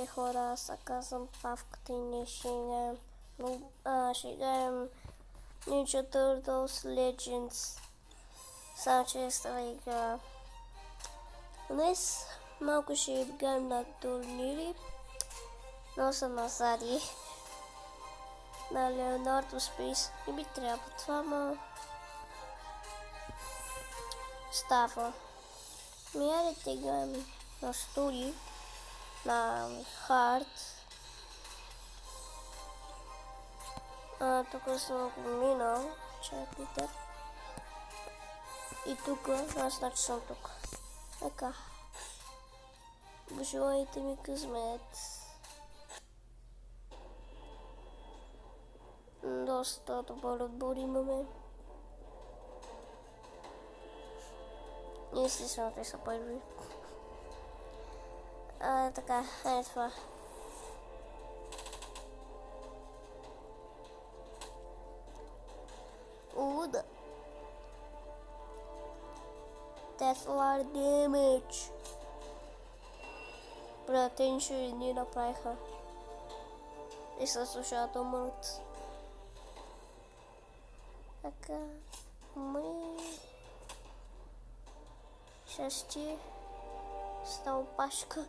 Здравейте хора, аз се казвам Павката и ние ще играем Ninja Turtles Legends. Само че е стара игра. Днес малко ще играем на турнири. Но съм назади на Leonardo Space. Не би трябва това, но става. Айде да играем на студи, на хард. Тук съм го минал, чакайте. И тук, аз значи съм тук. Така. Желайте ми късмет. Доста добър отбор имаме. Естествено, те са първи. Така, е това. Да. That's a lot of damage. Брат, те нищо ни направиха. И се слушат да умрат. Така. Щастие. Става пашка.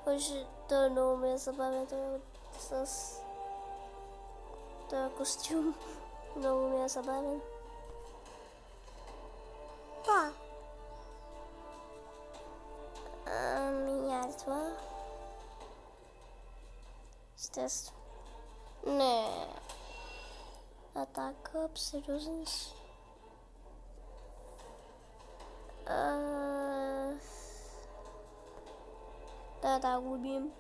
Може да много ме е забавен с този костюм. Много ми е забавен. Това. Естествено. Не. Атака, сериозно. Да го убием.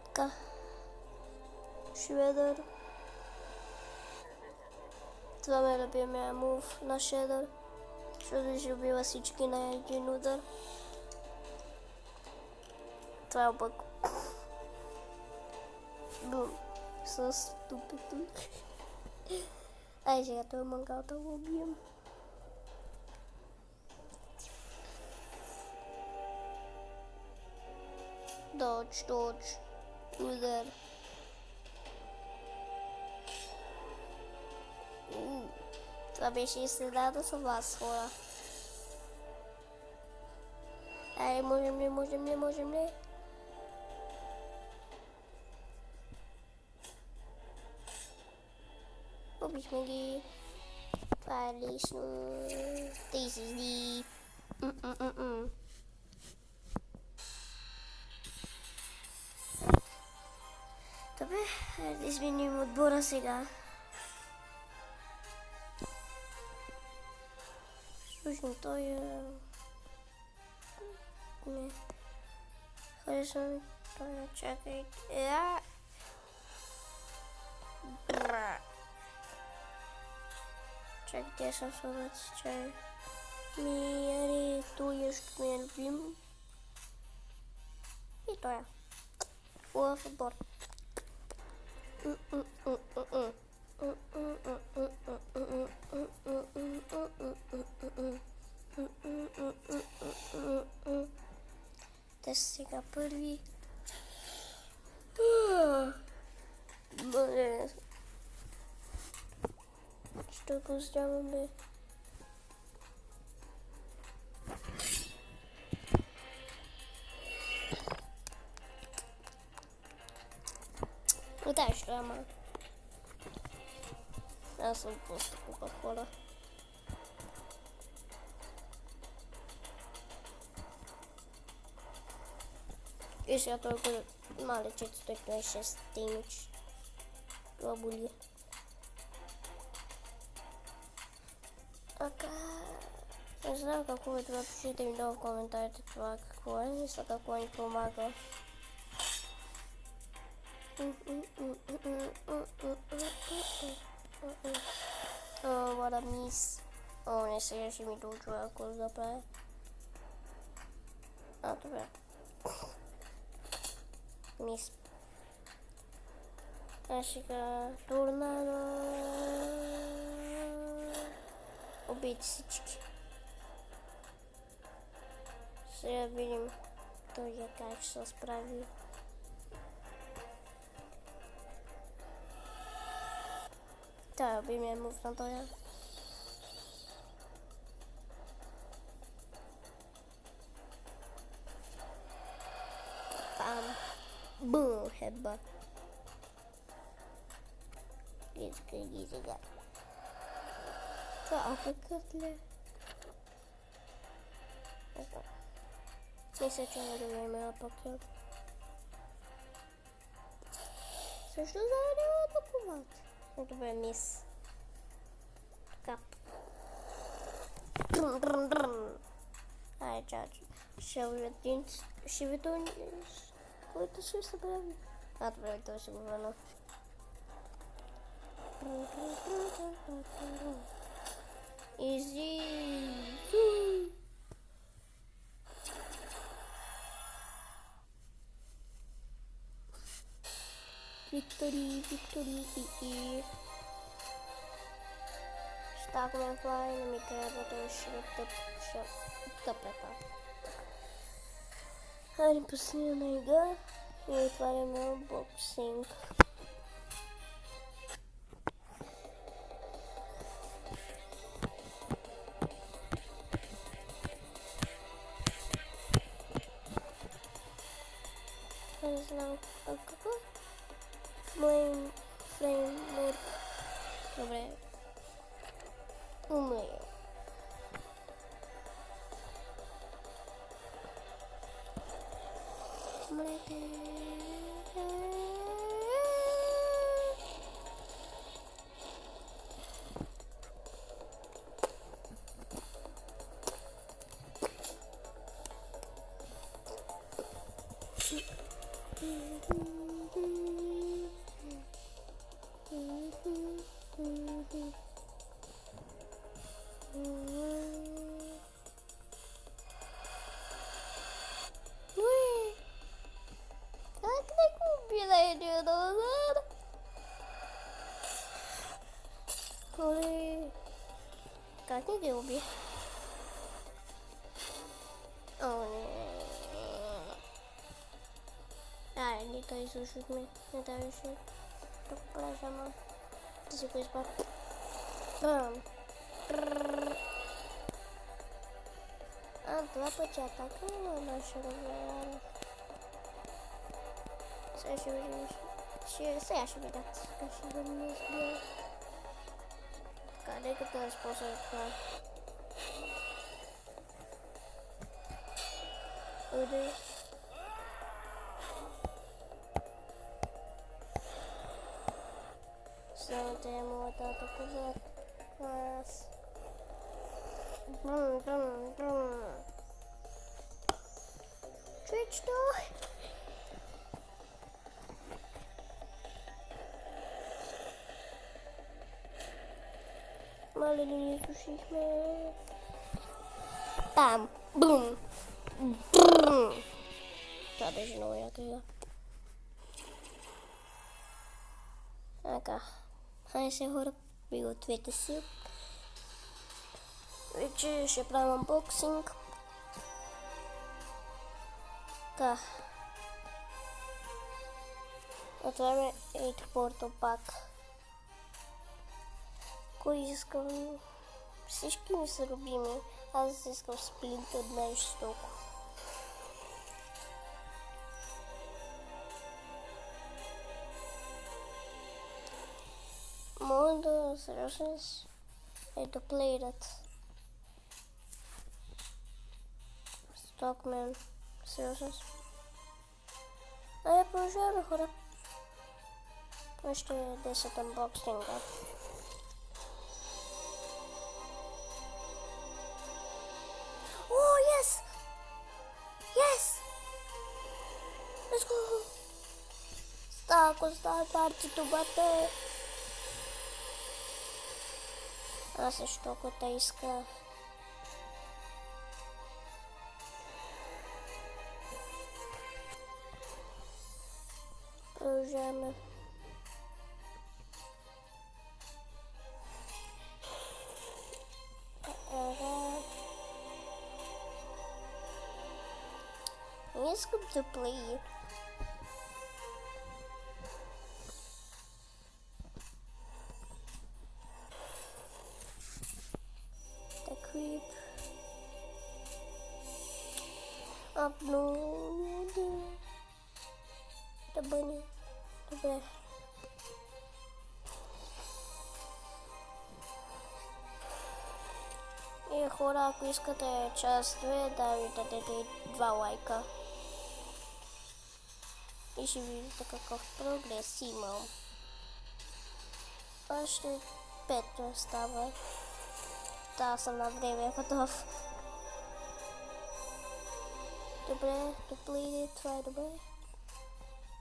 Така. Шредър. Това ме е любимия мув на Шредър. Защото ще убива всички на един удар. Това е бък. Бум. С тупето. Ай, сега той мангал да го убием. Додж. Удар. Това беше и следата с вас, хора. Ай, можем ли? Убихме ги. Това е лично. This is deep. Добре, да изменим отбора сега. Слушам, той е... Не. Харесвам той е... Чакай. Чакайте, съм слабец, чай. Той е ще ме любим. И той е. Лъв отбор. Те са сега първи. Що го сделаме? Да, що ама. Аз съм просто Кока-Кола. И сега той бъде малечето 126 демидж. Това боли. Не знам какво е това, пишете ми долу в коментарите това какво е, мисля какво ни помага. What a miss. Не, сега ще ми доучва, ако да правя. Добре. Мис. Сега торнадо. Убийте всички. Сега видим Виктория как ще се справи. Това би ми е мув на този. Бам! Бум! Headbutt. Изгледа. Това апекът ли? Не знам. Мисля, че не добре ме апекът. Също заварява атакуват. Добре, мис. Кап. Ай, чач. Ще ви то... Който ще се прави? Добре, това ще го върна. Изи. Виктори. Щакаме флай, не ми трябва да ще тъпета. Хайде последна игра и отваряме unboxing. Не знам какво. Фреймворк. Добре. Умея. Млете. Как не ги уби? О, не. Не той изслушахме. Не даваше. Тук поражама. Да си го избав. Бам. Два пъти атака на наша размера. Сега ще видим. Сега ще видят. Как ще да не избия. Така, нека да използваме това. Удай. Само те могат да атакуват нас. Чуеш то? Мале ли ни изсушихме? Бам! Бум! Брррр! Това беше много яка игра. Така. Хайде се хора, пригответе си. Вече ще правим unboxing. Така. Отваряме 8 Portal Pack. Кой искам? Всички ми са любими. Аз искам Splinter най-жестоко. Моята сериозност е да плейтът. Stockman. Сериозност. Продължаваме хора. Още 10 unboxinga. Yes! Yes! Let's go! Става партито, бате! Аз също, ако те иска. Продължаваме. не искам да плея. The creep. Upload. The bunny. Добре. И хора, ако искате част 2, да ви дадете 2 лайка. И ще видите какъв прогрес имам. Още 5 остава. Да, съм на време готов. Добре, доплиде, това е добре.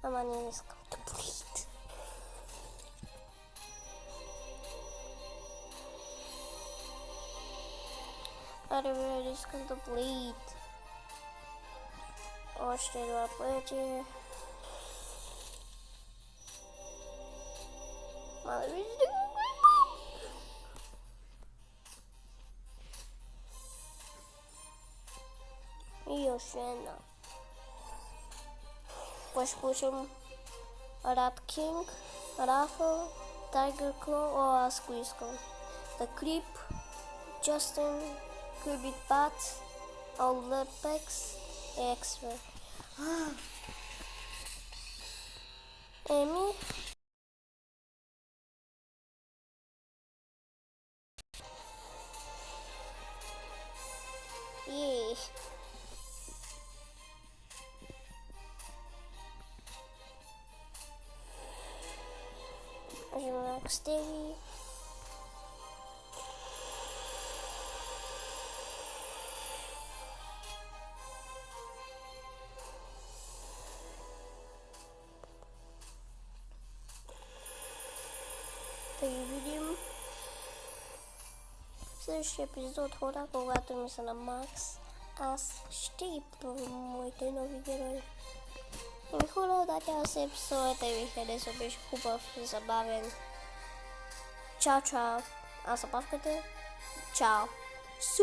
Ама не искам доплиде. Аре бе, не искам доплиде. Още 2 пъти. Мало вижте го. И още една. Ще пушим Rat King, Raffle, Tiger Claw, о, аз го искам. The Creep, Justin, Kirby Pat, All Pex и X-Ray. Еми. Ей. Нажимаем Stevie. Да ги видим в следващия епизод, хора, когато ми са на макс. Аз ще ги пробвам моите нови герои. И хора, надявам се епизодът ви хареса, беше хубав, забавен. Чао, чао. А забавката? Чао. Су!